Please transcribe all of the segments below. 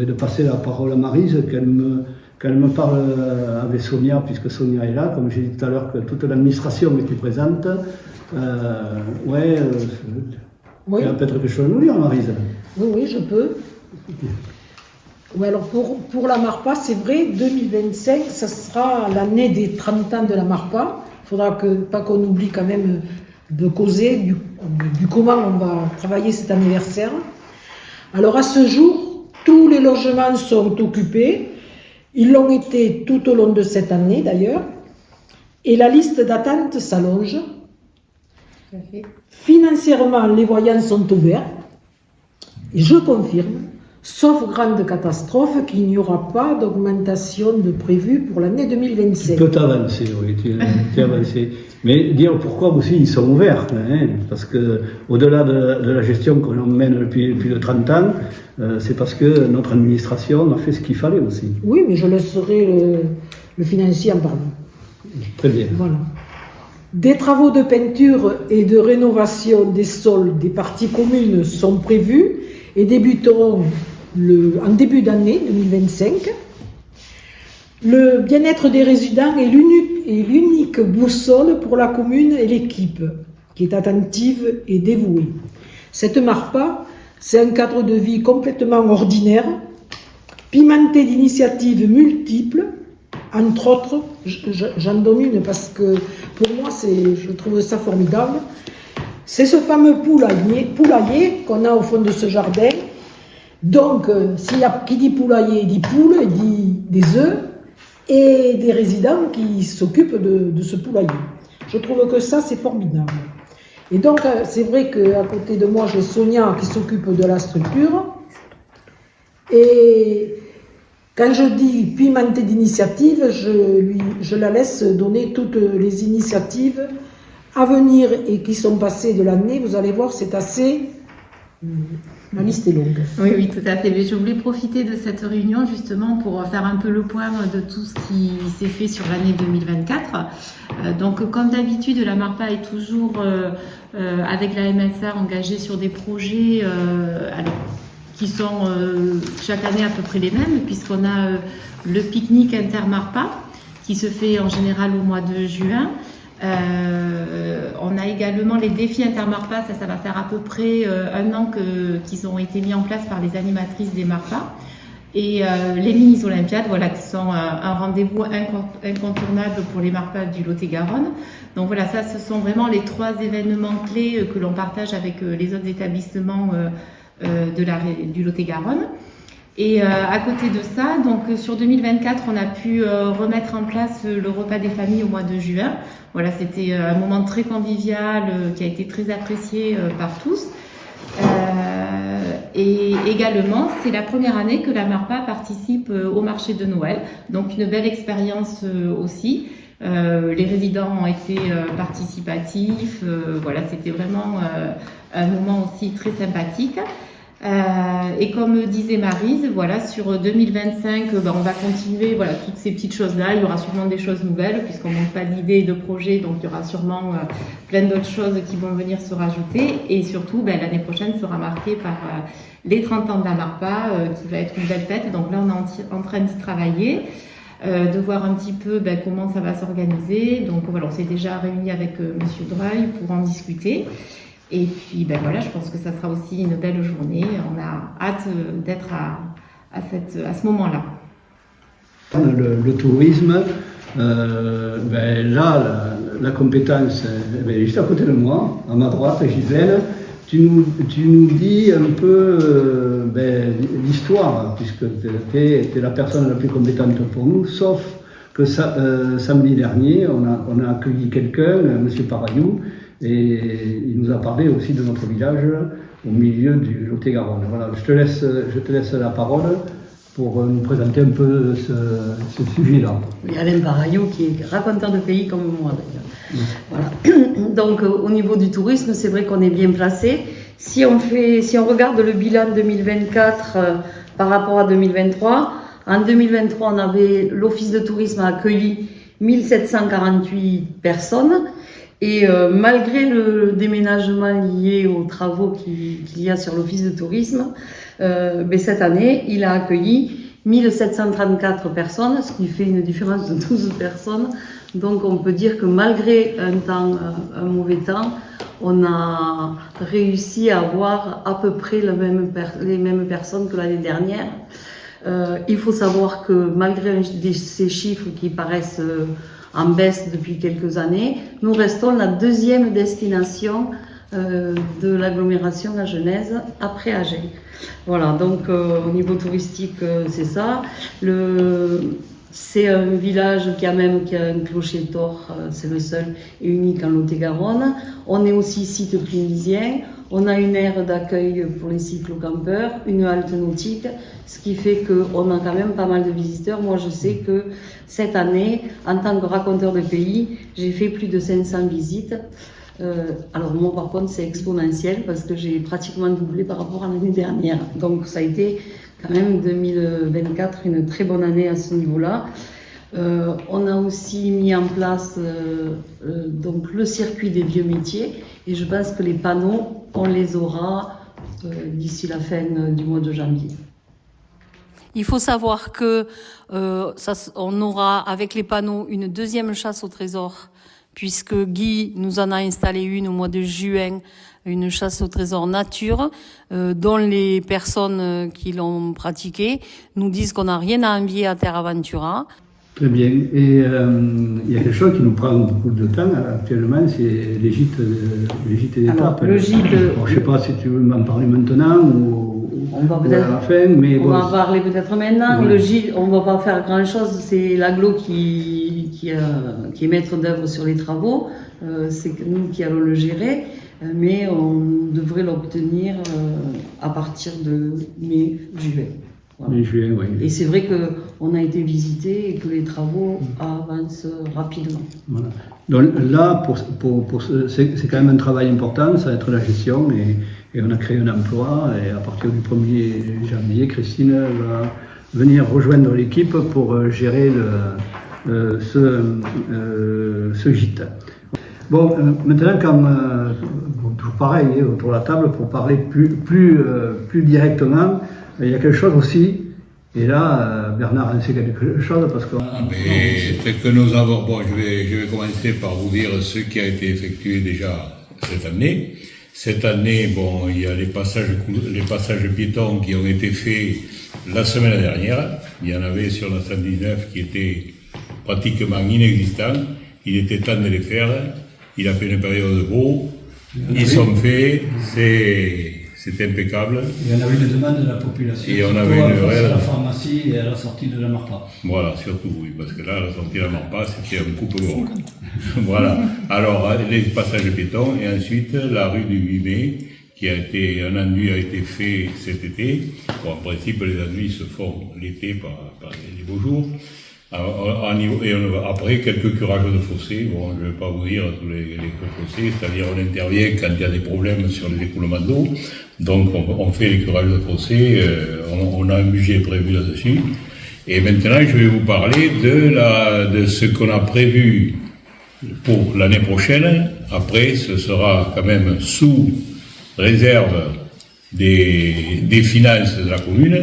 de passer la parole à Maryse, qu'elle me parle avec Sonia, puisque Sonia est là, comme j'ai dit tout à l'heure que toute l'administration était présente. Oui. Il y a peut-être quelque chose à nous dire, Maryse. Oui, je peux. Oui, alors pour la MARPA, c'est vrai, 2025, ça sera l'année des 30 ans de la MARPA. Il ne faudra pas qu'on oublie quand même de causer du comment on va travailler cet anniversaire. Alors à ce jour, tous les logements sont occupés. Ils l'ont été tout au long de cette année d'ailleurs. Et la liste d'attente s'allonge. Financièrement, les voyants sont ouverts. Et je confirme, sauf grande catastrophe, qu'il n'y aura pas d'augmentation de prévu pour l'année 2025. Tu peux t'avancer, oui, tu avancé. Mais dire pourquoi aussi ils sont ouverts, hein, parce que au-delà de la gestion qu'on mène depuis de 30 ans, c'est parce que notre administration a fait ce qu'il fallait aussi. Oui, mais je laisserai le financier en parler. Très bien. Voilà. Des travaux de peinture et de rénovation des sols des parties communes sont prévus et débuteront en début d'année 2025. Le bien-être des résidents est l'unique boussole pour la commune et l'équipe, qui est attentive et dévouée. Cette MARPA, c'est un cadre de vie complètement ordinaire, pimenté d'initiatives multiples. Entre autres, j'en donne une parce que pour moi, je trouve ça formidable. C'est ce fameux poulailler qu'on a au fond de ce jardin. Donc, qui dit poulailler, dit poule, il dit des œufs et des résidents qui s'occupent de ce poulailler. Je trouve que ça, c'est formidable. Et donc, c'est vrai qu'à côté de moi, j'ai Sonia qui s'occupe de la structure. Et quand je dis pimenté d'initiatives, je la laisse donner toutes les initiatives à venir et qui sont passées de l'année. Vous allez voir, c'est assez... La liste est longue. Oui, tout à fait. Mais je voulais profiter de cette réunion justement pour faire un peu le point de tout ce qui s'est fait sur l'année 2024. Donc, comme d'habitude, la MARPA est toujours avec la MSA engagée sur des projets qui sont chaque année à peu près les mêmes, puisqu'on a le pique-nique inter-MARPA qui se fait en général au mois de juin. On a également les défis inter-MARPA, ça va faire à peu près un an qu'ils ont été mis en place par les animatrices des MARPA. Et les mini-olympiades, voilà, qui sont un rendez-vous incontournable pour les MARPA du Lot-et-Garonne. Donc voilà, ça, ce sont vraiment les 3 événements clés que l'on partage avec les autres établissements du Lot-et-Garonne. Et à côté de ça, donc sur 2024, on a pu remettre en place le repas des familles au mois de juin. Voilà, c'était un moment très convivial qui a été très apprécié par tous. Et également, c'est la première année que la MARPA participe au marché de Noël. Donc une belle expérience aussi. Les résidents ont été participatifs. Voilà, c'était vraiment un moment aussi très sympathique. Et comme disait Maryse, voilà, sur 2025, on va continuer, voilà, toutes ces petites choses-là. Il y aura sûrement des choses nouvelles, puisqu'on manque pas d'idées et de projets, donc il y aura sûrement plein d'autres choses qui vont venir se rajouter. Et surtout, l'année prochaine sera marquée par les 30 ans de la MARPA, qui va être une belle fête. Donc là, on est en train d'y travailler, de voir un petit peu comment ça va s'organiser. Donc voilà, on s'est déjà réunis avec Monsieur Dreuil pour en discuter. Et puis voilà, je pense que ça sera aussi une belle journée. On a hâte d'être à ce moment-là. Le tourisme, là, la compétence est juste à côté de moi, à ma droite, Gisèle. Tu nous dis un peu l'histoire, puisque tu es la personne la plus compétente pour nous, sauf que samedi dernier, on a accueilli quelqu'un, M. Parayou, et il nous a parlé aussi de notre village au milieu du Lot-et-Garonne. Voilà, je te laisse la parole pour nous présenter un peu ce sujet-là. Oui, Alain Parayou, qui est raconteur de pays comme moi d'ailleurs. Voilà. Donc au niveau du tourisme, c'est vrai qu'on est bien placé. Si on regarde le bilan 2024 par rapport à 2023, en 2023, on avait l'Office de tourisme a accueilli 1748 personnes. Et malgré le déménagement lié aux travaux qu'il y a sur l'Office de tourisme, Mais cette année, il a accueilli 1734 personnes, ce qui fait une différence de 12 personnes. Donc on peut dire que malgré un mauvais temps, on a réussi à avoir à peu près les mêmes personnes que l'année dernière. Il faut savoir que malgré ces chiffres qui paraissent en baisse depuis quelques années, nous restons la deuxième destination de l'agglomération à Genèse après Agen. Voilà, donc au niveau touristique, c'est ça. C'est un village qui a un clocher d'or, c'est le seul et unique en Lot-et-Garonne. On est aussi site clunisien. On a une aire d'accueil pour les cyclo-campeurs, une halte nautique, ce qui fait qu'on a quand même pas mal de visiteurs. Moi, je sais que cette année, en tant que raconteur de pays, j'ai fait plus de 500 visites. Alors moi, par contre, c'est exponentiel parce que j'ai pratiquement doublé par rapport à l'année dernière. Donc, ça a été quand même 2024 une très bonne année à ce niveau-là. On a aussi mis en place donc le circuit des vieux métiers et je pense que les panneaux, on les aura d'ici la fin du mois de janvier. Il faut savoir que on aura avec les panneaux une deuxième chasse au trésor puisque Guy nous en a installé une au mois de juin, une chasse au trésor nature, dont les personnes qui l'ont pratiquée nous disent qu'on n'a rien à envier à Terre Aventura. Très bien. Et il y a quelque chose qui nous prend beaucoup de temps actuellement, c'est les gîtes d'étape. Le gîte. Bon, je ne sais pas si tu veux m'en parler maintenant ou à la fin, mais on va en parler peut-être maintenant. Le gîte, on ne va pas faire grand-chose. C'est l'agglo qui est maître d'œuvre sur les travaux. C'est nous qui allons le gérer, mais on devrait l'obtenir à partir de mai-juin. Voilà. Juin, oui. Et c'est vrai qu'on a été visité et que les travaux avancent rapidement. Voilà. Donc là, c'est quand même un travail important, ça va être la gestion et on a créé un emploi et à partir du 1er janvier, Christine va venir rejoindre l'équipe pour gérer ce gîte. Bon, maintenant, toujours pareil, autour de la table, pour parler plus directement, il y a quelque chose aussi, et là, Bernard en sait quelque chose, parce que... C'est que nous avons... Bon, je vais commencer par vous dire ce qui a été effectué déjà cette année. Cette année, bon, il y a les passages piétons qui ont été faits la semaine dernière. Il y en avait sur la 119 qui étaient pratiquement inexistants. Il était temps de les faire. Il a fait une période beau. Ils sont faits. C'est impeccable. Et on avait une demande de la population. Et on avait une réelle... à la pharmacie et à la sortie de la Marpa. Voilà, surtout, oui, parce que là, la sortie de la Marpa, c'était un coupe-gorge. Voilà. Alors, les passages piétons, et ensuite, la rue du 8 mai, un enduit a été fait cet été. Bon, en principe, les enduits se font l'été par les beaux jours. Et après, quelques curages de fossés. Bon, je ne vais pas vous dire tous les fossés, c'est-à-dire on intervient quand il y a des problèmes sur les écoulements d'eau. Donc, on fait les curages de fossés, on a un budget prévu là-dessus. Et maintenant, je vais vous parler de ce qu'on a prévu pour l'année prochaine. Après, ce sera quand même sous réserve des finances de la commune.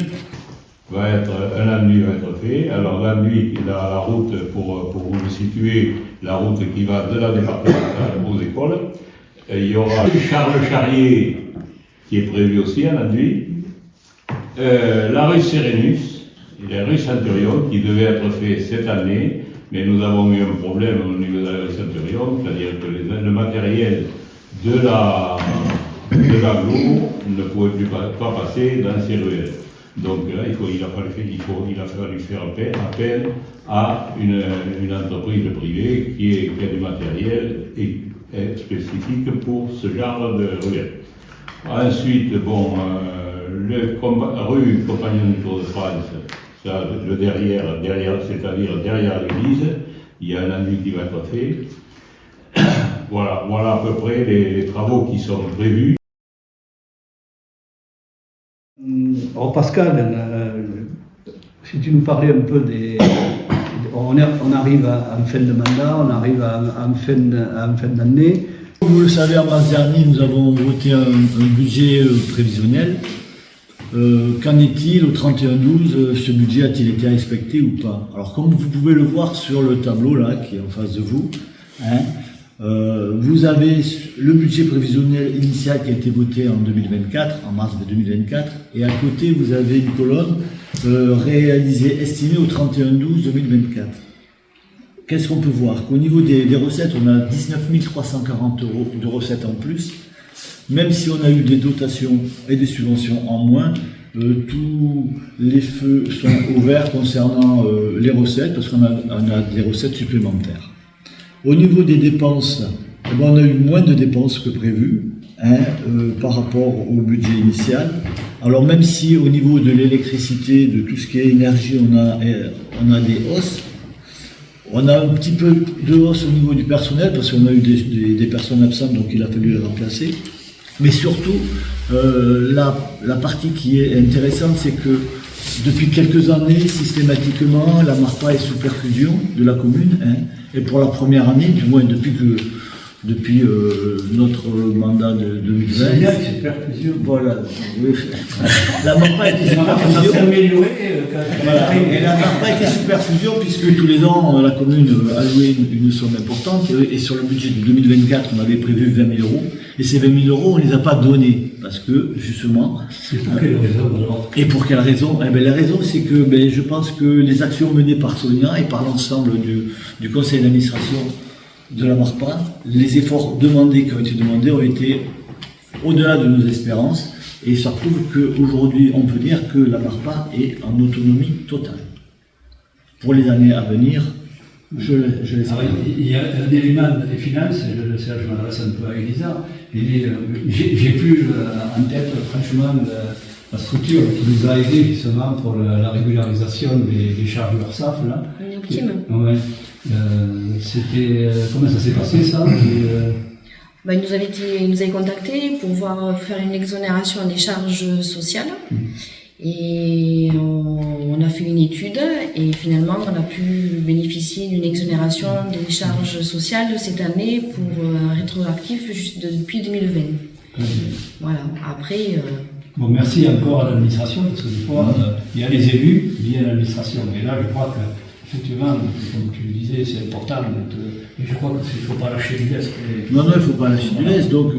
Un enduit va être fait. Alors l'enduit, la route, pour vous le situer, la route qui va de la départementale aux écoles. Il y aura Charles Charrier qui est prévu aussi, un enduit. La rue Sérénus et la rue Centurion qui devait être fait cette année, mais nous avons eu un problème au niveau de la rue Centurion, c'est-à-dire que le matériel de l'agglo ne pouvait plus pas passer dans ces ruelles. Donc là, il a fallu faire appel à une entreprise privée qui a du matériel spécifique pour ce genre de ruelle. Ensuite, bon, rue Compagnon du Tour de France, ça, le derrière, c'est-à-dire derrière l'église, il y a un enduit qui va être fait. Voilà à peu près les travaux qui sont prévus. Alors Pascal, si tu nous parlais un peu on arrive en fin de mandat, on arrive en fin d'année. Comme vous le savez, en mars dernier, nous avons voté un budget prévisionnel Qu'en est-il au 31-12? Ce budget a-t-il été respecté ou pas? Alors, comme vous pouvez le voir sur le tableau là, qui est en face de vous, hein, vous avez le budget prévisionnel initial qui a été voté en 2024, en mars de 2024, et à côté vous avez une colonne réalisée, estimée au 31-12-2024. Qu'est-ce qu'on peut voir? Qu'au niveau des recettes, on a 19 340 € de recettes en plus. Même si on a eu des dotations et des subventions en moins, tous les feux sont ouverts concernant les recettes, parce qu'on a des recettes supplémentaires. Au niveau des dépenses, eh ben, on a eu moins de dépenses que prévu, hein, par rapport au budget initial. Alors même si au niveau de l'électricité, de tout ce qui est énergie, on a des hausses, on a un petit peu de hausse au niveau du personnel, parce qu'on a eu des personnes absentes, donc il a fallu les remplacer. Mais surtout, la partie qui est intéressante, c'est que depuis quelques années, systématiquement, la MARPA est sous perfusion de la commune, hein, et pour la première année, du moins depuis notre mandat de 2020. C'est bien que c'est perfusion. Voilà. Oui. La MARPA était sous perfusion. Voilà. Et la MARPA était sous perfusion puisque tous les ans, la commune allouait une somme importante. Et sur le budget de 2024, on avait prévu 20 000 €. Et ces 20 000 €, on ne les a pas donnés. Parce que, justement... C'est pour quelle raison alors? Et pour quelle raison? Eh bien, la raison, c'est que je pense que les actions menées par Sonia et par l'ensemble du conseil d'administration de la MARPA, les efforts qui ont été demandés ont été au-delà de nos espérances. Et ça prouve qu'aujourd'hui, on peut dire que la MARPA est en autonomie totale. Pour les années à venir, je l'espère. Il y a un élément des finances, je m'adresse un peu à Elisa, j'ai plus en tête franchement la structure qui nous a aidés justement pour la régularisation des charges URSSAF. Ouais. Comment ça s'est passé ça? Il nous avait contactés pour faire une exonération des charges sociales. Et on a fait une étude et finalement on a pu bénéficier d'une exonération des charges sociales de cette année pour rétroactif juste depuis 2020. Voilà, après... Bon, merci encore à l'administration, parce que des fois, il y a les élus, il y a l'administration. Et là, je crois qu'effectivement, comme tu le disais, c'est important. Mais je crois qu'il ne faut pas lâcher du lest. Non, il ne faut pas lâcher du lest. Donc,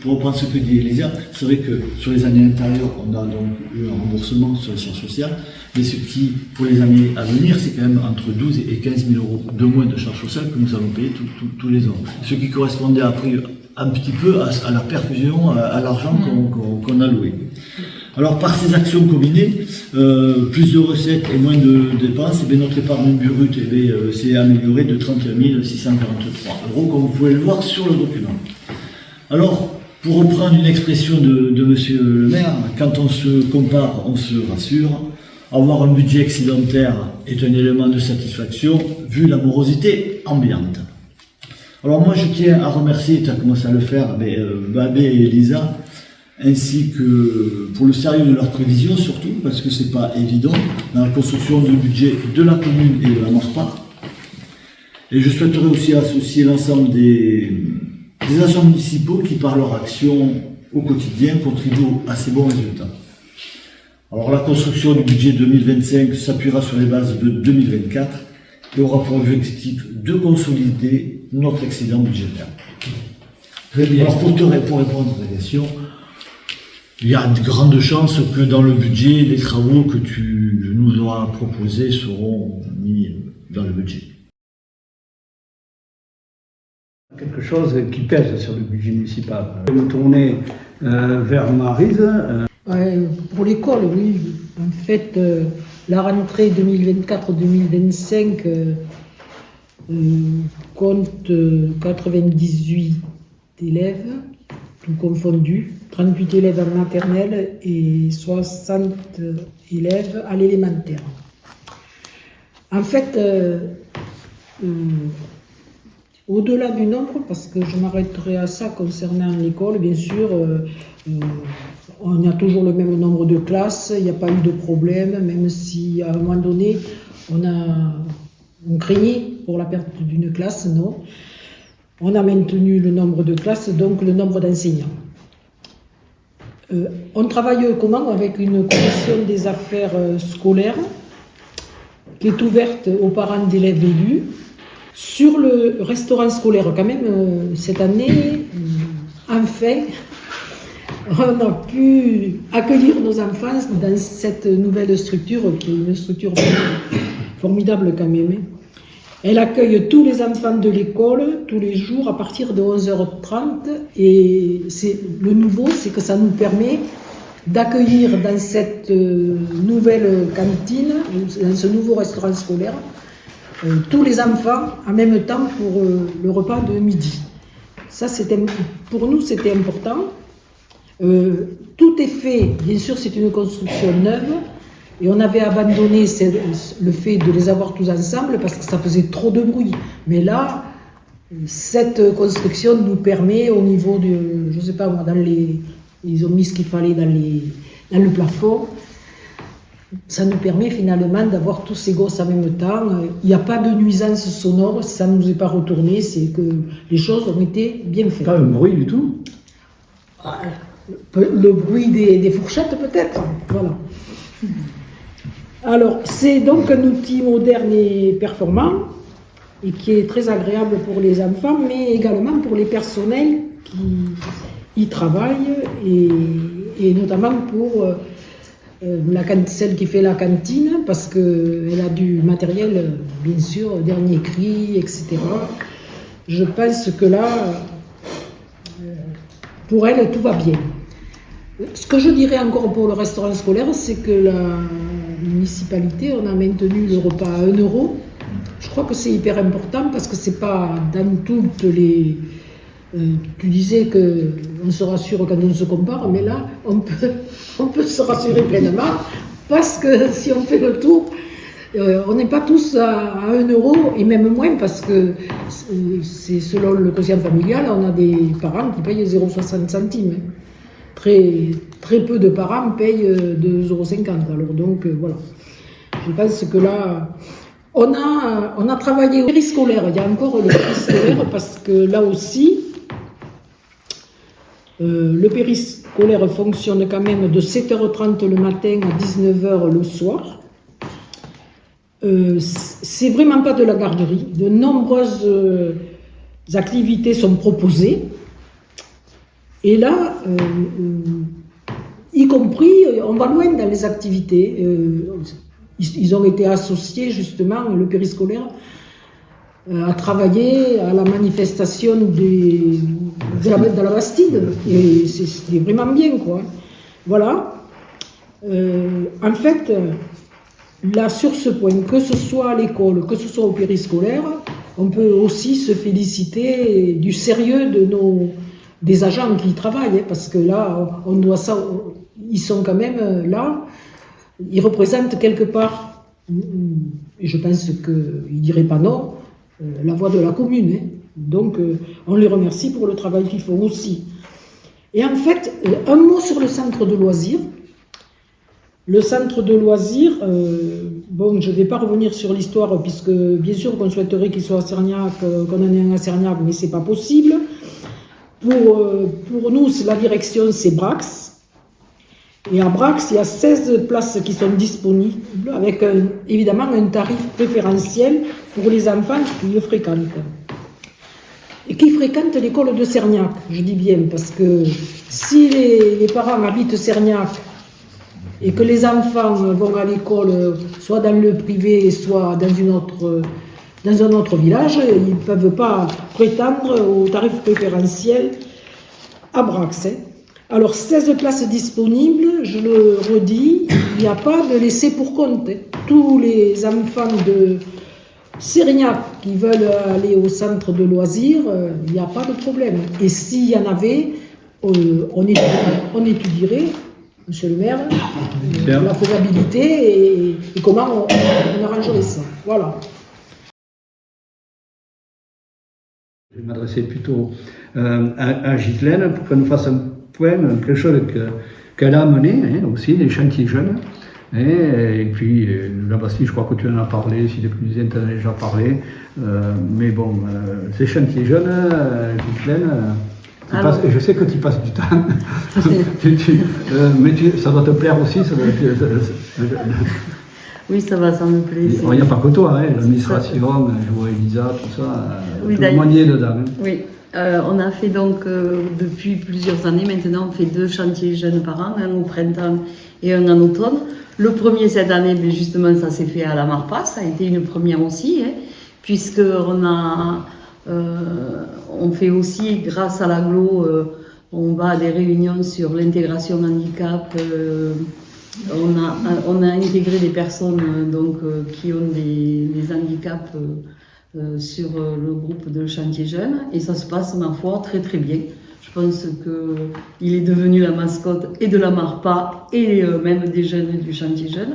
pour reprendre ce que dit Elisa, c'est vrai que sur les années antérieures, on a donc eu un remboursement sur les charges sociales. Mais ce qui, pour les années à venir, c'est quand même entre 12 et 15 000 € de moins de charges sociales que nous allons payer tous les ans. Ce qui correspondait après un petit peu à la perfusion, à l'argent qu'on a loué. Alors par ces actions combinées, plus de recettes et moins de dépenses, notre épargne brute s'est améliorée de 31 643 €, comme vous pouvez le voir sur le document. Alors, pour reprendre une expression de monsieur le maire, quand on se compare, on se rassure. Avoir un budget excédentaire est un élément de satisfaction, vu la morosité ambiante. Alors moi je tiens à remercier, tu as commencé à le faire, Babé et Elisa, ainsi que pour le sérieux de leurs prévisions surtout, parce que c'est pas évident dans la construction du budget de la commune et de la MARPA. Et je souhaiterais aussi associer l'ensemble des agents municipaux qui par leur action au quotidien contribuent à ces bons résultats. Alors la construction du budget 2025 s'appuiera sur les bases de 2024 et aura pour objectif de consolider notre excédent budgétaire. Très bien. Alors pour répondre à ta question, il y a de grandes chances que dans le budget, les travaux que tu nous auras proposés seront mis dans le budget. Quelque chose qui pèse sur le budget municipal. Je vais me tourner vers Maryse. Pour l'école, oui. En fait, la rentrée 2024-2025 compte 98 élèves, tout confondu, 38 élèves en maternelle et 60 élèves à l'élémentaire. En fait, au-delà du nombre, parce que je m'arrêterai à ça concernant l'école, bien sûr, on a toujours le même nombre de classes, il n'y a pas eu de problème, même si à un moment donné, on craignait pour la perte d'une classe, non. On a maintenu le nombre de classes, donc le nombre d'enseignants. On travaille comment? Avec une commission des affaires scolaires qui est ouverte aux parents d'élèves élus. Sur le restaurant scolaire, quand même, cette année, enfin, on a pu accueillir nos enfants dans cette nouvelle structure, qui est une structure formidable quand même. Elle accueille tous les enfants de l'école, tous les jours, à partir de 11h30. Et le nouveau, c'est que ça nous permet d'accueillir dans cette nouvelle cantine, dans ce nouveau restaurant scolaire, tous les enfants en même temps pour le repas de midi. Ça, pour nous, c'était important. Tout est fait, bien sûr, c'est une construction neuve. Et on avait abandonné le fait de les avoir tous ensemble parce que ça faisait trop de bruit. Mais là, cette construction nous permet au niveau de, je sais pas moi, ils ont mis ce qu'il fallait dans le plafond. Ça nous permet finalement d'avoir tous ces gosses en même temps. Il n'y a pas de nuisance sonore, ça ne nous est pas retourné, c'est que les choses ont été bien faites. Pas un bruit du tout? Le bruit des fourchettes peut-être, voilà. Alors, c'est donc un outil moderne et performant et qui est très agréable pour les enfants, mais également pour les personnels qui y travaillent et notamment pour celle qui fait la cantine parce qu'elle a du matériel, bien sûr, dernier cri, etc. Je pense que là, pour elle, tout va bien. Ce que je dirais encore pour le restaurant scolaire, c'est que la municipalité, on a maintenu le repas à 1 €. Je crois que c'est hyper important parce que c'est pas dans toutes les... tu disais qu'on se rassure quand on se compare, mais là, on peut se rassurer pleinement parce que si on fait le tour, on n'est pas tous à 1 € et même moins parce que c'est selon le quotient familial, on a des parents qui payent 0,60 centimes. Très, très peu de parents payent 2,50 €. Alors donc voilà, je pense que là, on a travaillé au périscolaire. Il y a encore le périscolaire parce que là aussi, le périscolaire fonctionne quand même de 7h30 le matin à 19h le soir. C'est vraiment pas de la garderie. De nombreuses activités sont proposées. Et là, y compris, on va loin dans les activités. Ils ont été associés, justement, le périscolaire, à travailler à la manifestation de la Bastide. Et c'était vraiment bien, quoi. Voilà. En fait, là, sur ce point, que ce soit à l'école, que ce soit au périscolaire, on peut aussi se féliciter du sérieux des agents qui y travaillent, parce que là, on doit ça, ils sont quand même là, ils représentent quelque part, et je pense qu'ils ne diraient pas non, la voix de la commune. Donc, on les remercie pour le travail qu'ils font aussi. Et en fait, un mot sur le centre de loisirs. Le centre de loisirs, bon, je ne vais pas revenir sur l'histoire, puisque bien sûr qu'on souhaiterait qu'il soit à Sergnac, qu'on en ait un à Sergnac, mais ce n'est pas possible. Pour nous, la direction, c'est Brax. Et à Brax, il y a 16 places qui sont disponibles, avec évidemment un tarif préférentiel pour les enfants qui le fréquentent. Et qui fréquentent l'école de Sergnac, je dis bien, parce que si les parents habitent Sergnac et que les enfants vont à l'école, soit dans le privé, soit dans un autre village, ils ne peuvent pas prétendre au tarif préférentiel à Brax. Alors, 16 places disponibles, je le redis, il n'y a pas de laisser pour compte. Tous les enfants de Sergnac qui veulent aller au centre de loisirs, il n'y a pas de problème. Et s'il y en avait, on étudierait, monsieur le maire, la faisabilité et comment on arrangerait ça. Voilà. Je vais m'adresser plutôt à Ghislaine pour qu'elle nous fasse un point, quelque chose qu'elle a mené aussi, les chantiers jeunes. Et puis la Bastille, je crois que tu en as parlé, si tu en as déjà parlé. Mais bon, ces chantiers jeunes, Ghislaine, Je sais que tu passes du temps, mais ça doit te plaire aussi. Oui, ça va, ça me plaît. Il n'y a pas que toi, hein, l'administration, je vois Elisa, tout ça, oui, tout le monde y est dedans. Hein. Oui, on a fait donc, depuis plusieurs années maintenant, on fait 2 chantiers jeunes par an, un au printemps et un en automne. Le premier cette année, mais justement, ça s'est fait à la Marpa, ça a été une première aussi, hein, puisqu'on a... on fait aussi, grâce à l'aglo, on va à des réunions sur l'intégration handicap. On a intégré des personnes qui ont des handicaps sur le groupe de chantier jeunes et ça se passe, ma foi, très très bien. Je pense qu'il est devenu la mascotte et de la Marpa et même des jeunes du chantier jeune.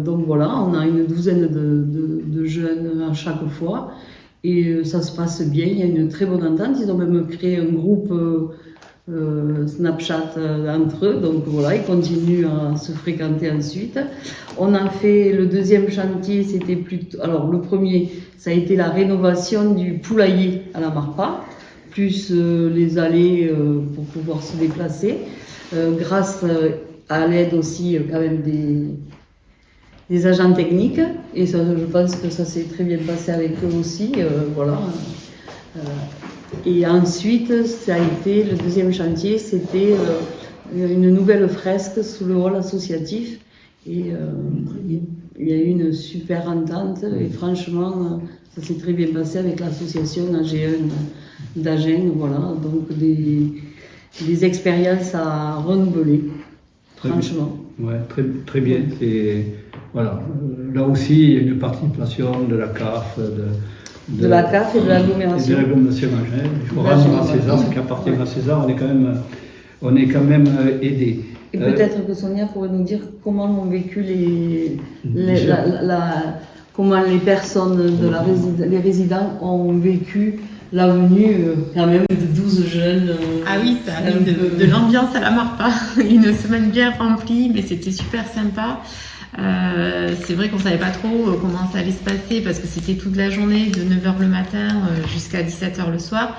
Donc voilà, on a une douzaine de jeunes à chaque fois. Et ça se passe bien, il y a une très bonne entente. Ils ont même créé un groupe Snapchat entre eux, donc voilà, ils continuent à se fréquenter ensuite. On a fait le deuxième chantier, c'était plutôt... Alors le premier, ça a été la rénovation du poulailler à la Marpa, plus les allées pour pouvoir se déplacer, grâce à l'aide aussi quand même des agents techniques, et ça, je pense que ça s'est très bien passé avec eux aussi, voilà. Et ensuite, ça a été, le deuxième chantier, c'était une nouvelle fresque sous le hall associatif, et il y a eu une super entente, et franchement, ça s'est très bien passé avec l'association AG1 d'Agen, voilà, donc des expériences à renouveler, franchement. Ouais, très, très bien. Et voilà. Là aussi, il y a une participation de la CAF, de la CAF et de l'agglomération. Et de l'agglomération Agen. Il faut rendre à César ce qui appartient à César. On est quand même aidés. Et peut-être que Sonia pourrait nous dire comment ont vécu comment les personnes les résidents ont vécu la venue quand même de 12 jeunes. Ah oui, ça a mis de l'ambiance à la Marpa. Une semaine bien remplie, mais c'était super sympa. C'est vrai qu'on savait pas trop comment ça allait se passer parce que c'était toute la journée de 9h le matin jusqu'à 17h le soir.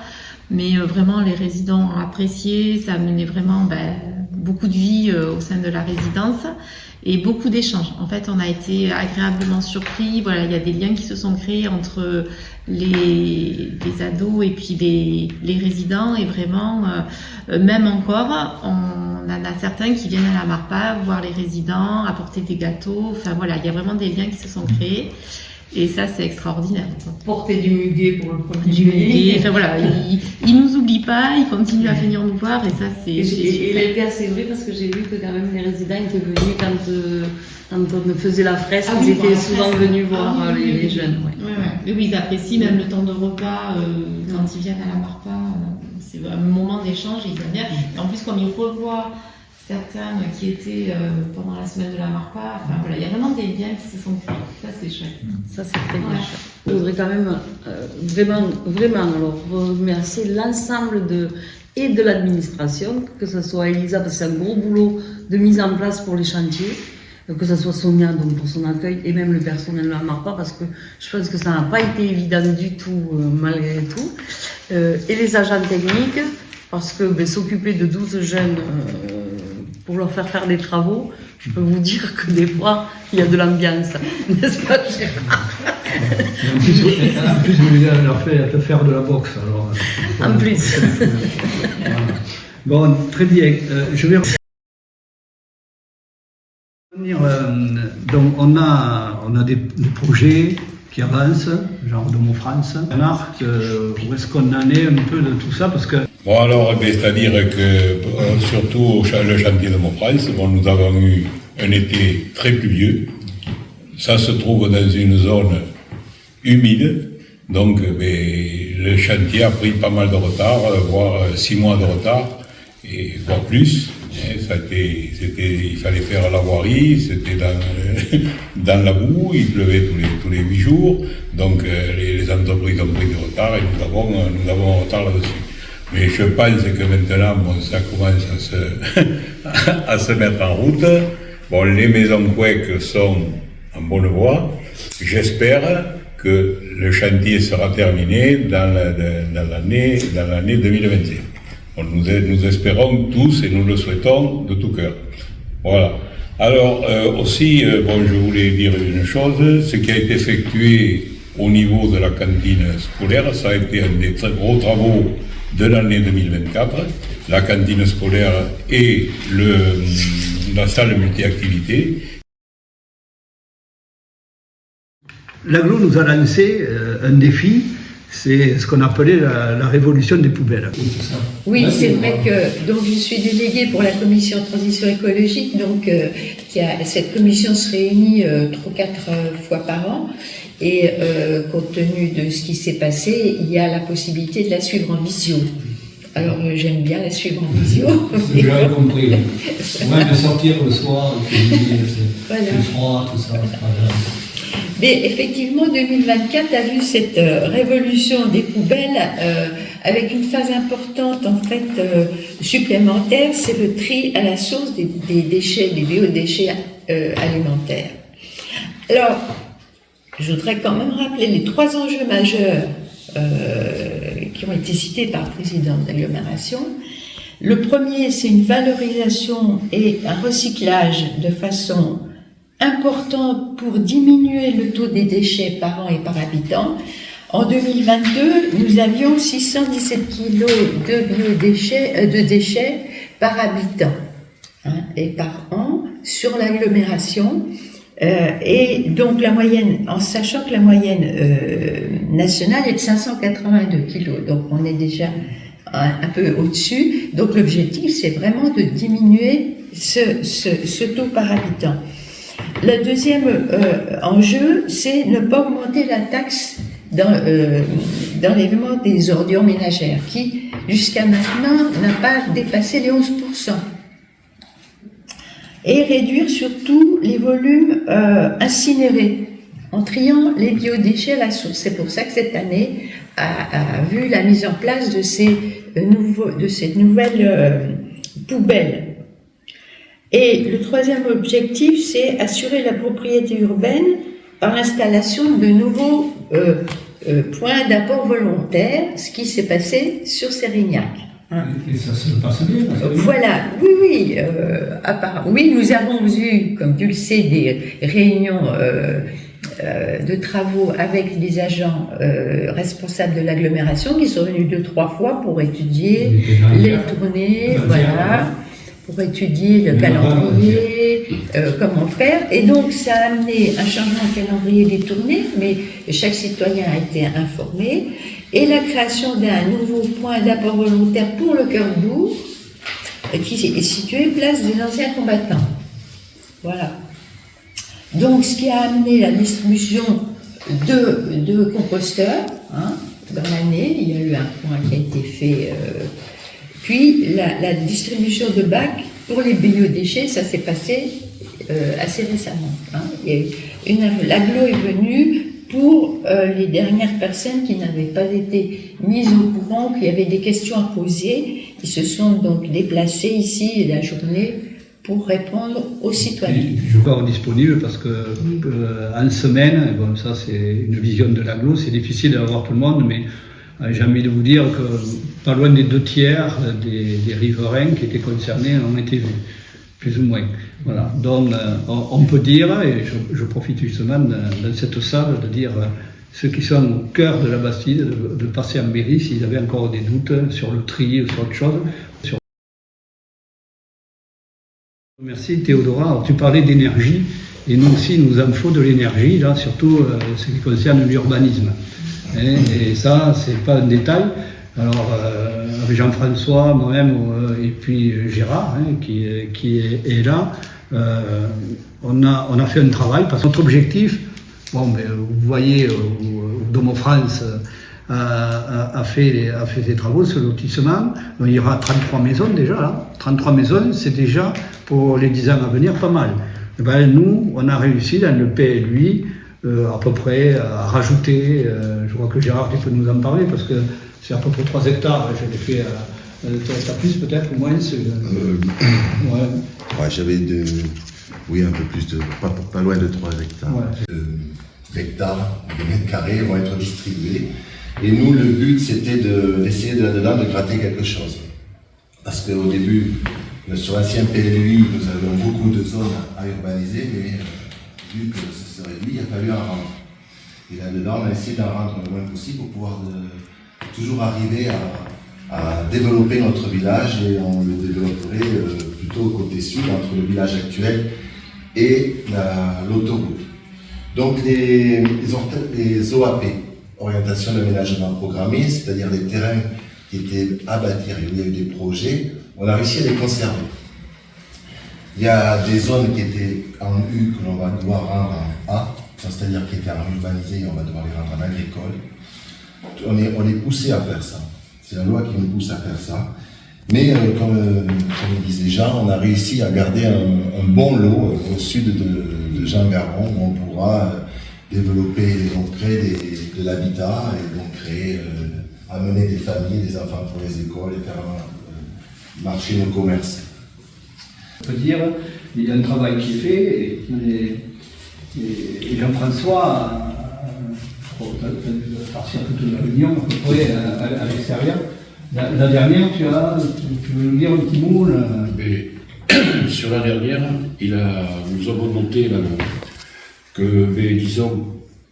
Mais vraiment, les résidents ont apprécié. Ça amenait vraiment beaucoup de vie au sein de la résidence et beaucoup d'échanges. En fait, on a été agréablement surpris. Voilà, il y a des liens qui se sont créés entre les ados et puis les résidents. Et vraiment, même encore, on en a certains qui viennent à la Marpa voir les résidents, apporter des gâteaux. Enfin voilà, il y a vraiment des liens qui se sont créés. Et ça, c'est extraordinaire. Porter du muguet pour le premier muguet. Enfin voilà, ils nous oublient pas, ils continuent à venir nous voir et ça, c'est. Et il était assez vrai parce que j'ai vu que quand même les résidents étaient venus quand on faisait la fresque, ils étaient souvent venus voir les jeunes. Ouais. Oui, ils apprécient même le temps de repas quand ils viennent à la Marpa. C'est un moment d'échange et ils aiment bien. Et en plus, comme ils revoient certains qui étaient pendant la semaine de la Marpa, enfin voilà, il y a vraiment des liens qui se sont créés. Ça, c'est chouette. Ça, c'est très bien. Je voudrais quand même vraiment alors remercier l'ensemble de l'administration, que ce soit Elisa, parce que c'est un gros boulot de mise en place pour les chantiers, que ce soit Sonia donc pour son accueil, et même le personnel de la Marpa, parce que je pense que ça n'a pas été évident du tout, malgré tout, et les agents techniques, parce que s'occuper de 12 jeunes pour leur faire des travaux, je peux vous dire que des fois, il y a de l'ambiance, n'est-ce pas, Gérard? En plus, vous voulez leur faire de la boxe, alors. En plus. Voilà. Bon, très bien. Je vais revenir. Donc, on a des projets qui avancent, genre Domo France. Marc, où est-ce qu'on en est un peu de tout ça, parce que... Bon alors, c'est-à-dire que surtout le chantier de Montfrance, nous avons eu un été très pluvieux. Ça se trouve dans une zone humide, donc le chantier a pris pas mal de retard, voire 6 mois de retard, et voire plus. Il fallait faire la voirie, c'était dans la boue, il pleuvait tous les 8 jours, donc les entreprises ont pris du retard et nous avons un retard là-dessus. Mais je pense que maintenant, ça commence à se mettre en route. Bon, les maisons couecs sont en bonne voie. J'espère que le chantier sera terminé dans l'année 2021. Nous espérons tous et nous le souhaitons de tout cœur. Voilà. Alors aussi, je voulais dire une chose, ce qui a été effectué au niveau de la cantine scolaire, ça a été un des très gros travaux de l'année 2024, la cantine scolaire et la salle multi-activité. L'agglo nous a lancé un défi, c'est ce qu'on appelait la révolution des poubelles. Oui, c'est vrai que donc, je suis déléguée pour la commission transition écologique, donc cette commission se réunit 3 ou 4 fois par an. Et compte tenu de ce qui s'est passé, il y a la possibilité de la suivre en visio. Alors j'aime bien la suivre en visio. J'ai bien compris. Même de sortir le soir, c'est froid, tout ça. Mais effectivement, 2024 a vu cette révolution des poubelles avec une phase importante en fait supplémentaire, c'est le tri à la source des déchets, des biodéchets alimentaires. Alors, je voudrais quand même rappeler les 3 enjeux majeurs qui ont été cités par le président de l'agglomération. Le premier, c'est une valorisation et un recyclage de façon importante pour diminuer le taux des déchets par an et par habitant. En 2022, nous avions 617 kilos de déchets par habitant et par an sur l'agglomération. Et donc la moyenne, en sachant que la moyenne nationale est de 582 kilos, donc on est déjà un peu au-dessus. Donc l'objectif, c'est vraiment de diminuer ce taux par habitant. Le deuxième enjeu, c'est ne pas augmenter la taxe d'enlèvement des ordures ménagères, qui jusqu'à maintenant n'a pas dépassé les 11%. Et réduire surtout les volumes incinérés en triant les biodéchets à la source. C'est pour ça que cette année a vu la mise en place de ces nouvelles poubelles. Et le troisième objectif, c'est assurer la propriété urbaine par l'installation de nouveaux points d'apport volontaire, ce qui s'est passé sur Sérignac. Et ça se passe bien. Voilà, oui, oui, nous avons eu, comme tu le sais, des réunions de travaux avec des agents responsables de l'agglomération qui sont venus 2-3 fois pour étudier les tournées, voilà, pour étudier le calendrier, comment faire. Et donc, ça a amené un changement de calendrier des tournées, mais chaque citoyen a été informé. Et la création d'un nouveau point d'apport volontaire pour le cœur de Bourg, qui est situé place des anciens combattants. Voilà. Donc, ce qui a amené la distribution de composteurs, dans l'année, il y a eu un point qui a été fait, puis la distribution de bacs pour les biodéchets, ça s'est passé assez récemment. L'agglo est venue pour les dernières personnes qui n'avaient pas été mises au courant, qu'il y avait des questions à poser, qui se sont donc déplacées ici la journée pour répondre aux citoyens. Je suis encore disponible parce que en semaine, bon, ça c'est une vision de l'agglo, c'est difficile d'avoir tout le monde, mais j'ai envie de vous dire que pas loin des 2/3 des riverains qui étaient concernés ont été vus. Plus ou moins. Voilà. Donc, on peut dire, et je profite justement dans cette salle de dire ceux qui sont au cœur de la Bastide, de passer en mairie s'ils avaient encore des doutes sur le tri ou sur autre chose. Merci Théodora. Alors, tu parlais d'énergie, et nous aussi, nous en faut de l'énergie, là, surtout ce qui concerne l'urbanisme. Et ça, c'est pas un détail. Alors, avec Jean-François, moi-même, et puis Gérard, qui est là, on a fait un travail, parce que notre objectif, vous voyez, Domo France a fait des travaux sur le lotissement. Donc, il y aura 33 maisons déjà, là. 33 maisons, c'est déjà, pour les 10 ans à venir, pas mal. Et ben, nous, on a réussi dans le PLUI, à peu près, à rajouter, je crois que Gérard, tu peux nous en parler, parce que c'est à peu près 3 hectares, je l'ai fait à plus peut-être, au moins. Ouais, j'avais un peu plus pas loin de 3 hectares. Ouais. Hectares, de mètres carrés vont être distribués. Et nous, le but, c'était d'essayer de là-dedans de gratter quelque chose. parce qu'au début, sur l'ancien PLUI, nous avions beaucoup de zones à urbaniser, mais vu que ça se réduit, il a fallu en rendre. Et là-dedans, on a essayé d'en rendre le moins possible pour pouvoir toujours arriver à développer notre village, et on le développerait plutôt côté sud, entre le village actuel et l'autoroute. Donc les OAP, orientation d'aménagement programmé, c'est-à-dire les terrains qui étaient à bâtir et où il y a eu des projets, on a réussi à les conserver. Il y a des zones qui étaient en U que l'on va devoir rendre en A, c'est-à-dire qui étaient en urbanisé, et on va devoir les rendre en agricole. On est poussé à faire ça. C'est la loi qui nous pousse à faire ça. Mais comme disent les gens, on a réussi à garder un bon lot au sud de Jean Garon, où on pourra développer, donc créer de l'habitat et donc amener des familles, des enfants pour les écoles et faire marcher nos commerces. On peut dire, il y a un travail qui est fait et Jean-François partir toute la réunion à peu près à l'extérieur. La dernière, tu veux nous dire un petit mot là. Sur la dernière, nous avons noté que, disons,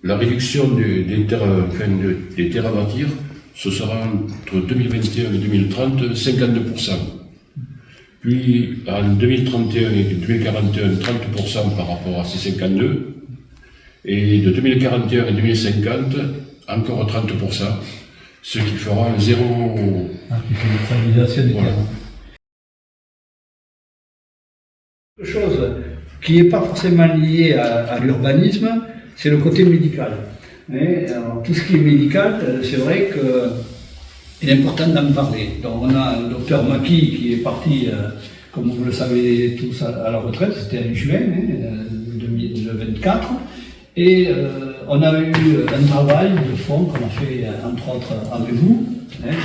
la réduction des terres à bâtir, ce sera entre 2021 et 2030, 52%. Puis en 2031 et 2041, 30% par rapport à ces 52. Et de 2041 et 2050, encore 30%, ce qui fera un zéro. Qui fait une stabilisation des terrains. Quelque chose qui n'est pas forcément lié à l'urbanisme, c'est le côté médical. Alors, tout ce qui est médical, c'est vrai qu'il est important d'en parler. Donc on a le docteur Maki qui est parti, comme vous le savez tous, à la retraite, c'était en juin 2024. Et on a eu un travail de fond qu'on a fait entre autres avec vous,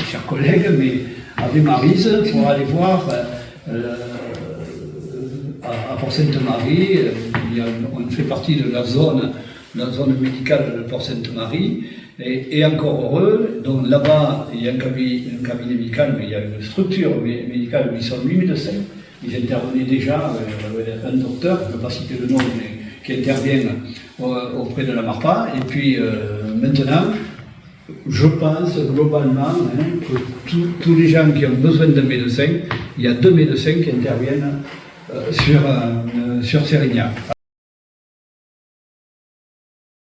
chers collègues, mais avec Maryse, pour aller voir à Port-Sainte-Marie. On fait partie de la zone médicale de Port-Sainte-Marie. Et encore heureux, donc là-bas, il y a un cabinet médical, mais il y a une structure médicale où ils sont 8 médecins. Ils intervenaient déjà avec un docteur, je ne peux pas citer le nom, mais qui intervient auprès de la MARPA. Et puis maintenant, je pense globalement que tous les gens qui ont besoin d'un médecin, il y a 2 médecins qui interviennent sur Sérignac.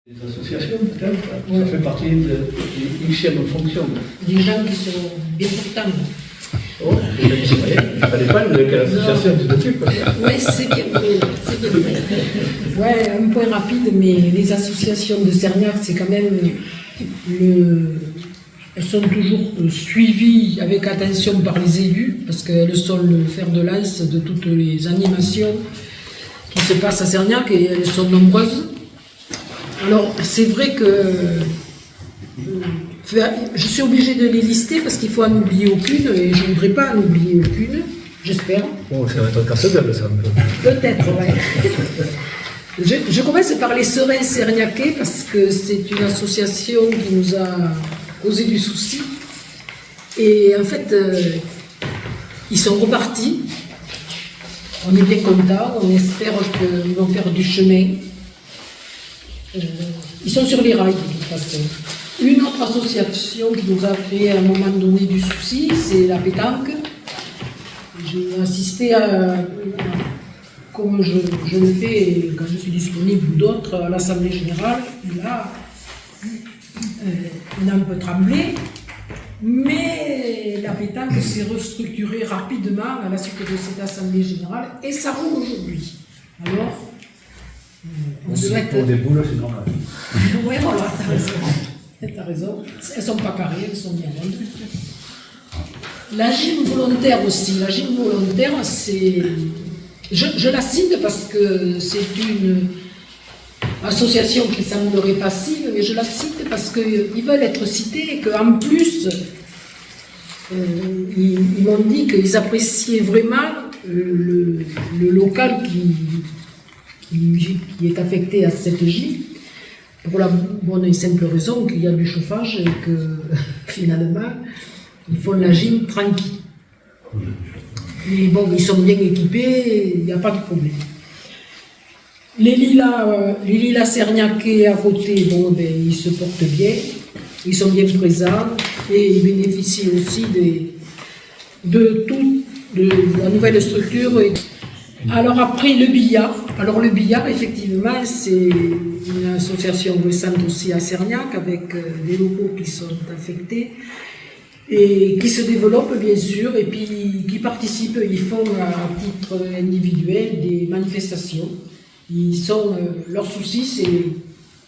Les associations, peut-être, ça fait partie de l'hygiène fonction. Des gens qui sont bien portants. Oh, ça dépend de quelle association tu t'occupes. Oui, c'est bien vrai. Ouais, un point rapide, mais les associations de Sérignac, c'est quand même elles sont toujours suivies avec attention par les élus, parce qu'elles sont le fer de lance de toutes les animations qui se passent à Sérignac, et elles sont nombreuses. Alors, c'est vrai que je suis obligée de les lister parce qu'il faut en oublier aucune, et je ne voudrais pas en oublier aucune, j'espère. Bon, ça va être un casse-gueule, ça, un peu. Peut-être, ouais. Je commence par les Sereins Sérignacais parce que c'est une association qui nous a causé du souci. Et en fait, ils sont repartis. On est bien contents, on espère qu'ils vont faire du chemin. Ils sont sur les rails de toute façon. Une autre association qui nous a fait à un moment donné du souci, c'est la pétanque. J'ai assisté comme je le fais quand je suis disponible ou d'autres à l'Assemblée Générale. Et là, on a un peu tremblé, mais la pétanque s'est restructurée rapidement à la suite de cette Assemblée Générale et ça roule aujourd'hui. Alors, on souhaite... Pour des boules, c'est normal. Oui, voilà, t'as raison. Elles ne sont pas carrées, elles sont bien rondes. La gym volontaire aussi. La gym volontaire, c'est... Je la cite parce que c'est une association qui semblerait passive, mais je la cite parce qu'ils veulent être cités et qu'en plus, ils m'ont dit qu'ils appréciaient vraiment le local qui est affecté à cette gym, pour la bonne et simple raison qu'il y a du chauffage et que finalement, ils font la gym tranquille. Mais bon, ils sont bien équipés, il n'y a pas de problème. Les lilas sergnacais à côté, bon, ben, ils se portent bien, ils sont bien présents et ils bénéficient aussi de la nouvelle structure. Alors après, le billard. Alors le billard, effectivement, c'est une association récente aussi à Sergnac avec des locaux qui sont affectés et qui se développent bien sûr et puis qui participent, ils font à titre individuel des manifestations. Leur souci,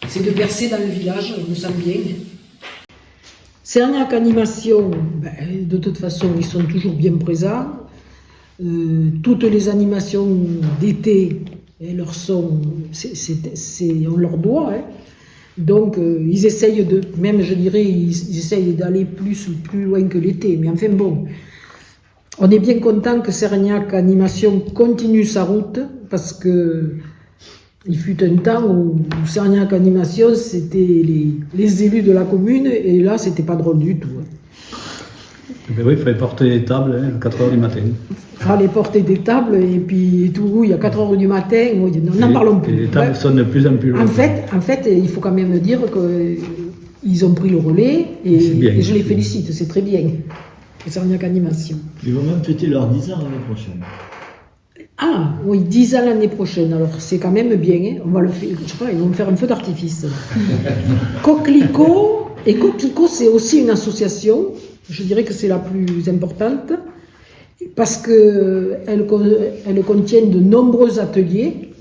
c'est de percer dans le village, on le sent bien. Sergnac Animation, ben, de toute façon, ils sont toujours bien présents. Toutes les animations d'été, on leur doit. Hein. Donc, ils essayent même je dirais, ils essayent d'aller plus loin que l'été. Mais enfin bon, on est bien content que Sergnac Animation continue sa route parce que il fut un temps où Sergnac Animation, c'était les élus de la commune, et là, c'était pas drôle du tout. Hein. Ben oui, il fallait porter des tables à 4 h du matin. Il fallait porter des tables, et puis tout, il y a 4 h du matin, n'en parlons plus. Et les tables sonnent de plus en plus loin. En fait, il faut quand même dire qu'ils ont pris le relais, et je les félicite, c'est très bien. Sergnac Animation. Ils vont même fêter leurs 10 ans l'année prochaine. Ah, oui, 10 ans l'année prochaine, alors c'est quand même bien, hein. On va le faire, je sais pas, ils vont me faire un feu d'artifice. Coquelicot, c'est aussi une association, je dirais que c'est la plus importante, parce qu'elle contient de nombreux ateliers,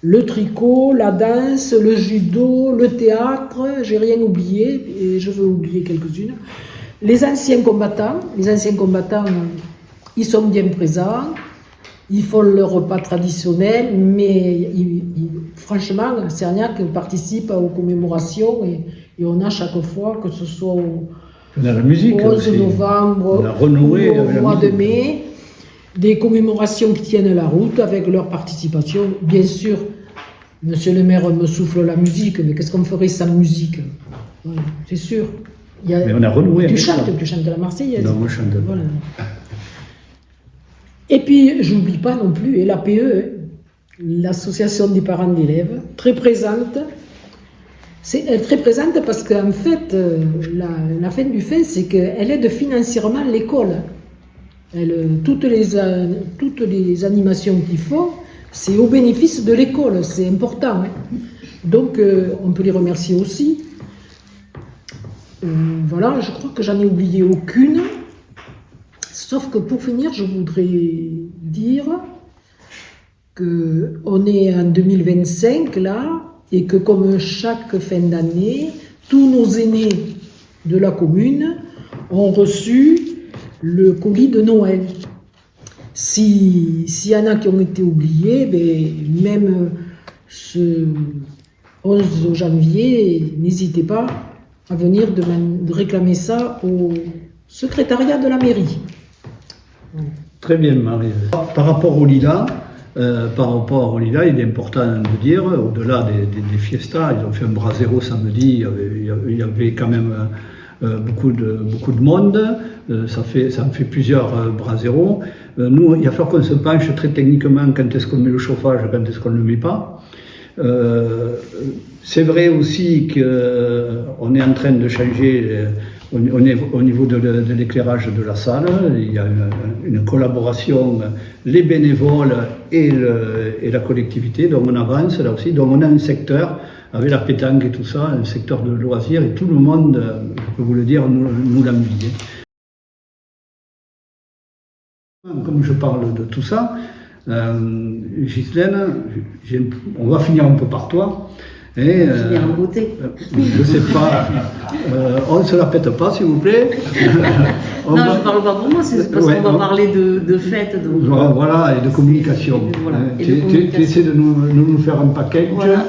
le tricot, la danse, le judo, le théâtre, j'ai rien oublié, et je veux oublier quelques-unes. Les anciens combattants, ils sont bien présents. Ils font leur repas traditionnel, mais franchement, Sergnac participe aux commémorations et on a chaque fois, que ce soit au 11 novembre ou au mois de mai, des commémorations qui tiennent la route avec leur participation. Bien sûr, monsieur le maire me souffle la musique, mais qu'est-ce qu'on ferait sans musique? Voilà, c'est sûr. Mais on a renoué tu chantes la Marseillaise. Non, moi je chante. Voilà. Et puis, j'oublie pas non plus l'APE, l'association des parents d'élèves, très présente. Elle est très présente parce qu'en fait, la fin du fin, c'est qu'elle aide financièrement l'école. Toutes les animations qu'ils font, c'est au bénéfice de l'école, c'est important. Hein. Donc, on peut les remercier aussi. Voilà, je crois que j'en ai oublié aucune. Sauf que pour finir, je voudrais dire qu'on est en 2025 là, et que comme chaque fin d'année, tous nos aînés de la commune ont reçu le colis de Noël. S'il y en a qui ont été oubliés, ben, même ce 11 janvier, n'hésitez pas à venir de réclamer ça au secrétariat de la mairie. Très bien, Marie. Par rapport au lilas, il est important de dire, au-delà des fiestas, ils ont fait un brasero samedi, il y avait quand même beaucoup de monde, ça en fait plusieurs braseros. Nous, il va falloir qu'on se penche très techniquement quand est-ce qu'on met le chauffage, quand est-ce qu'on ne le met pas. C'est vrai aussi qu'on est en train de changer au niveau de l'éclairage de la salle. Il y a une collaboration, les bénévoles et la collectivité, donc on avance là aussi. Donc on a un secteur, avec la pétanque et tout ça, un secteur de loisirs, et tout le monde, je peux vous le dire, nous l'envie. Comme je parle de tout ça, Ghislaine, on va finir un peu par toi. Et, finir en beauté. Je ne sais pas, on ne se la pète pas, s'il vous plaît. Non, je ne parle pas pour moi, c'est parce qu'on va parler de fêtes. Donc, voilà, et de communication. Voilà, Tu essaies de nous faire un package, voilà.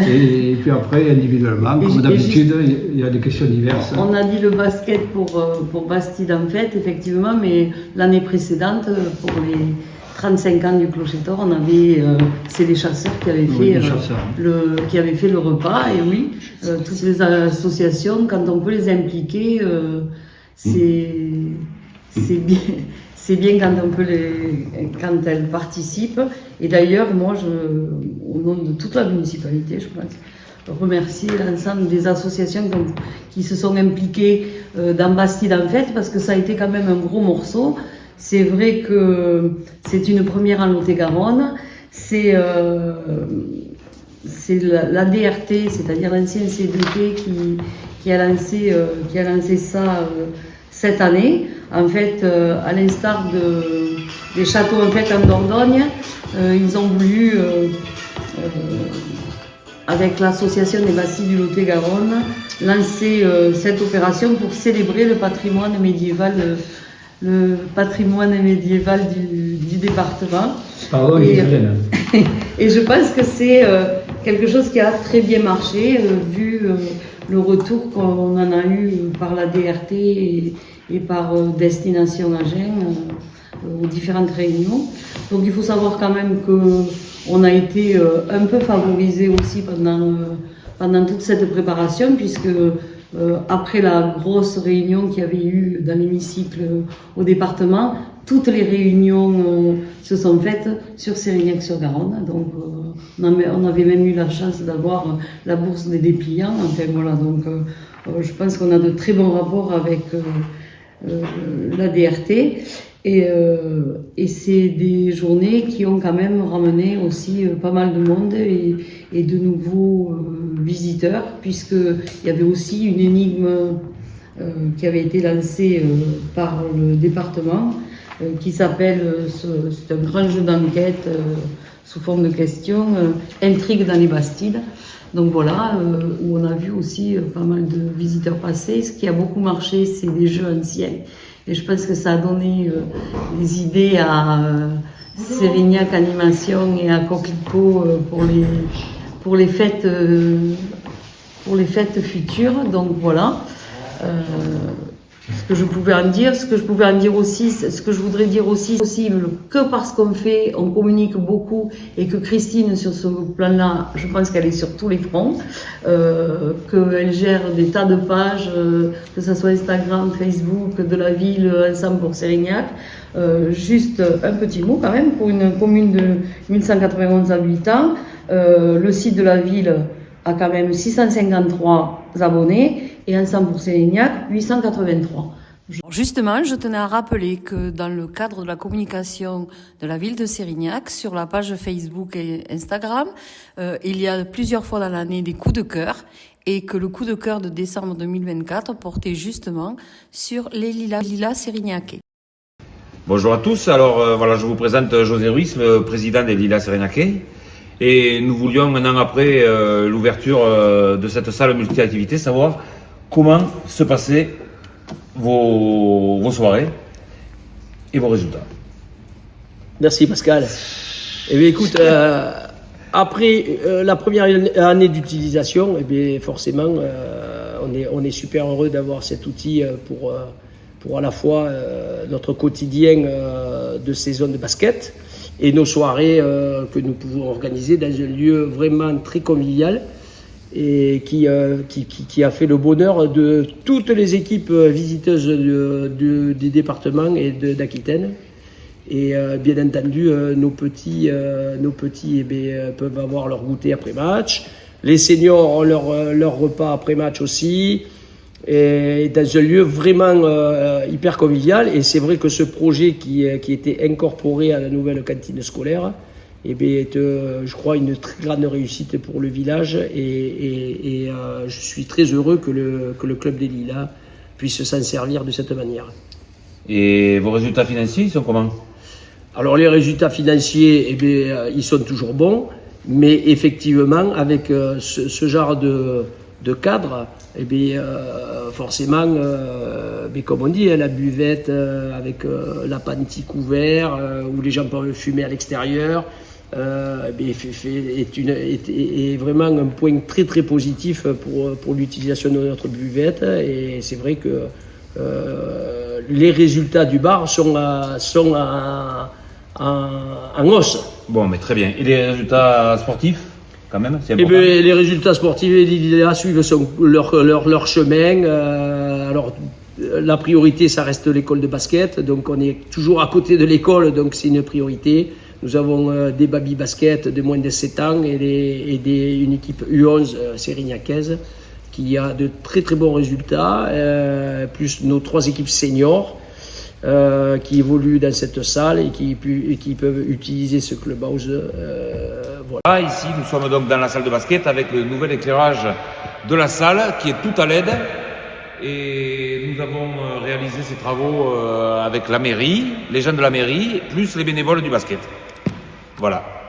Et puis après, individuellement, comme d'habitude, il y a des questions diverses. On a dit le basket pour Bastide en fête, effectivement, mais l'année précédente, pour les 35 ans du Clochetor, on avait, c'est les chasseurs qui avaient fait le repas, et oui, toutes les associations, quand on peut les impliquer, c'est c'est bien quand quand elles participent. Et d'ailleurs, moi, au nom de toute la municipalité, je pense, remercier l'ensemble des associations qui se sont impliquées dans Bastide en Fête, parce que ça a été quand même un gros morceau. C'est vrai que c'est une première en Lot-et-Garonne. C'est la DRT, c'est-à-dire l'ancien CDT, qui a lancé ça cette année. En fait, à l'instar des châteaux en fait en Dordogne, ils ont voulu, avec l'association des Bastides du Lot-et-Garonne, lancer cette opération pour célébrer le patrimoine médiéval du département. Pardon, et je pense que c'est quelque chose qui a très bien marché, vu le retour qu'on en a eu par la DRT et par Destination Agen aux différentes réunions. Donc il faut savoir quand même qu'on a été un peu favorisé aussi pendant toute cette préparation, puisque après la grosse réunion qu'il y avait eu dans l'hémicycle au département, toutes les réunions se sont faites sur Sérignac-sur-Garonne. Donc on avait même eu la chance d'avoir la bourse des dépliants. Enfin voilà, donc je pense qu'on a de très bons rapports avec la DRT. Et c'est des journées qui ont quand même ramené aussi pas mal de monde et de nouveaux visiteurs, puisqu'il y avait aussi une énigme qui avait été lancée par le département, qui s'appelle, c'est un grand jeu d'enquête sous forme de questions, Intrigue dans les Bastides. Donc voilà, où on a vu aussi pas mal de visiteurs passer. Ce qui a beaucoup marché, c'est des jeux anciens. Et je pense que ça a donné des idées à Sérignac Animation et à Coquelicot pour les fêtes futures. Donc voilà. Ce que je pouvais en dire, ce que je voudrais dire aussi, que parce qu'on fait, on communique beaucoup et que Christine, sur ce plan-là, je pense qu'elle est sur tous les fronts, qu'elle gère des tas de pages, que ce soit Instagram, Facebook, de la ville, Ensemble pour Sérignac. Juste un petit mot quand même, pour une commune de 1191 habitants, le site de la ville a quand même 653 abonnés et Ensemble pour Sérignac 883. Justement, je tenais à rappeler que dans le cadre de la communication de la ville de Sérignac, sur la page Facebook et Instagram, il y a plusieurs fois dans l'année des coups de cœur, et que le coup de cœur de décembre 2024 portait justement sur les lilas sérignacais. Bonjour à tous, alors voilà, je vous présente José Ruiz, le président des Lilas Sérignacais. Et nous voulions, un an après l'ouverture de cette salle multi-activité, savoir comment se passaient vos soirées et vos résultats. Merci Pascal. Eh bien écoute, après la première année d'utilisation, eh bien forcément on est super heureux d'avoir cet outil pour à la fois notre quotidien de saison de basket et nos soirées que nous pouvons organiser dans un lieu vraiment très convivial et qui a fait le bonheur de toutes les équipes visiteuses des départements et d'Aquitaine. Et bien entendu, nos petits peuvent avoir leur goûter après match. Les seniors ont leur repas après match aussi. Et dans un lieu vraiment hyper convivial. Et c'est vrai que ce projet qui était incorporé à la nouvelle cantine scolaire, eh bien, est, je crois, une très grande réussite pour le village. Et je suis très heureux que le club des Lilas puisse s'en servir de cette manière. Et vos résultats financiers, ils sont comment ? Alors les résultats financiers, eh bien, ils sont toujours bons, mais effectivement, avec ce genre de cadre, eh bien, forcément, comme on dit, la buvette avec l'appentis couvert, où les gens peuvent fumer à l'extérieur, est vraiment un point très très positif pour l'utilisation de notre buvette. Et c'est vrai que les résultats du bar sont en hausse. Bon, mais très bien. Et les résultats sportifs, quand même, c'est important. Les résultats sportifs, ils suivent leur chemin. Alors, la priorité, ça reste l'école de basket. Donc, on est toujours à côté de l'école, donc c'est une priorité. Nous avons des baby basket de moins de 7 ans et une équipe U11 sérignacaise qui a de très très bons résultats, plus nos 3 équipes seniors qui évoluent dans cette salle et qui peuvent utiliser ce clubhouse. Voilà, ici nous sommes donc dans la salle de basket avec le nouvel éclairage de la salle qui est tout à LED. Et nous avons réalisé ces travaux avec la mairie, les gens de la mairie, plus les bénévoles du basket. Voilà.